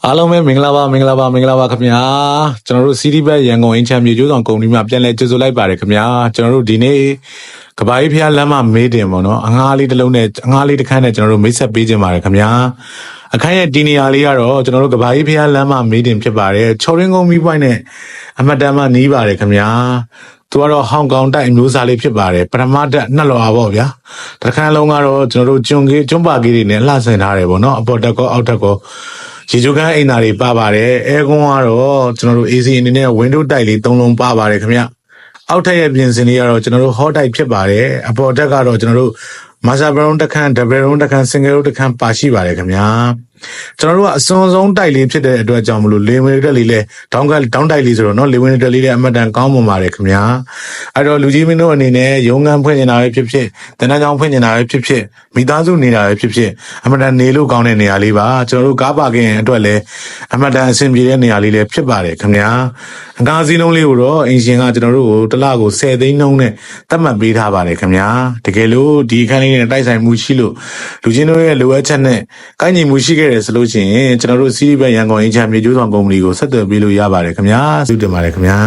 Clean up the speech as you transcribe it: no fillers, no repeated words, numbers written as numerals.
အားလုံးပဲမင်္ဂလာပါခင်ဗျာကျွန်တော်တို့စီးတီးဘက်ရန်ကုန်အင်ချမ်းမြေကျိုးဆောင်ကုမ္ပဏီမှာပြန်လည်ကြိုဆိုလိုက်ပါတယ်ခင်ဗျာကျွန်တော်တို့ဒီနေ့ကဘာကြီးဖျားလမ်းမမေးတင်ပေါ့နော်အငှားလေးတစ်လုံးနဲ့အငှားလေးတစ်ခန်းနဲ့ကျွန်တော်တို့မိတ်ဆက်ပေးခြင်းပါတယ်ခင်ဗျာအခန်းရဲ့ဒီနေရာလေးကတော့ကျွန်တော်တို့ကဘာကြီးဖျားလမ်းမမေးတင်ဖြစ်ပါတယ်ချော်ရင်းကုန်းမီးပွိုင်းနဲ့အမတ်တမ်းမှနီးပါတယ်ခင်ဗျာသူကတော့ဟောင်ကောင်တိုက်အမျိုးအစားလေးဖြစ်ပါတယ်ပထမတက်နှစ်လော်ပါဗျာတစ်ခန်းလုံးကတော့ကျွန်တော်တို့ကျွန်းပါကြီးတွေနဲ့လှဆင်ထားတယ်ပေါ့နော်အပေါ်တက်ကောအောက်တက်ကောရေချိုးကန်းအိမ်သားတွေပါပါတယ်အဲကွန်းကတော့ကျွန်တော်တို့ AC အနေနဲ့ window တိုက်လေး၃လုံးပါပါတယ်ခင်ဗျအောက်ထပ်ရဲ့ပြင်စင်လေးကတော့ကျွန်တော်တို့ hot တိုက်ဖြစ်ပါတယ်အပေါ်တက်ကတော့ကျွန်တော်တို့ master bedroom တစ်ခန်း double room တစ်ခန်း single room တစ်ခန်းပါရှိပါတယ်ခင်ဗျာကျွန်တော်တို့ကအစွန်ဆုံးတိုက်လေးဖြစ်တဲ့အတွက်ကြောင့်မလို့လေဝင်တက်လေးလဲဒေါင်းတိုက်လေးဆိုတော့เนาะလေဝင်တက်လေးလည်းအမှတ်တန်ကောင်းမွန်ပါတယ်ခင်ဗျာအဲ့တော့လူကြီးမင်းတို့အနေနဲ့ရုံးခန်းဖွင့်နေတာပဲဖြစ်ဖြစ်တန်းတန်းချောင်းဖွင့်နေတာပဲဖြစ်ဖြစ်မိသားစုနေတာပဲဖြစ်ဖြစ်အမှတ်တန်နေလို့ကောင်းတဲ့နေရာလေးပါကျွန်တော်တို့ကားပါကင်အတွက်လည်းအမှတ်တန်အဆင်ပြေတဲ့နေရာလေးလည်းဖြစ်ပါတယ်ခင်ဗျာအကားစီးလုံးလေးကိုတော့အင်ရှင်ကကျွန်တော်တို့ကိုတစ်လကို10သိန်းနှုန်းနဲ့သတ်မှတ်ပေးထားပါတယ်ခင်ဗျာတကယ်လို့ဒီအခန်းလေးနဲ့တိုက်ဆိုင်မှုရှိလို့လူချင်းတို့ရဲ့လိုအပ်ချက်နဲ့ကိုင်းညီမှုရှိခဲ့တယ်ဆိုလို့ရှိရင်ကျွန်တော်တို့စီးရီးဘက်ရန်ကုန်အင်ချမ်းမြေကျိုးဆောင်ကုမ္ပဏီကိုဆက်သွယ်ပေးလို့ရပါတယ်ခင်ဗျာဆုတင်ပါတယ်ခင်ဗျာ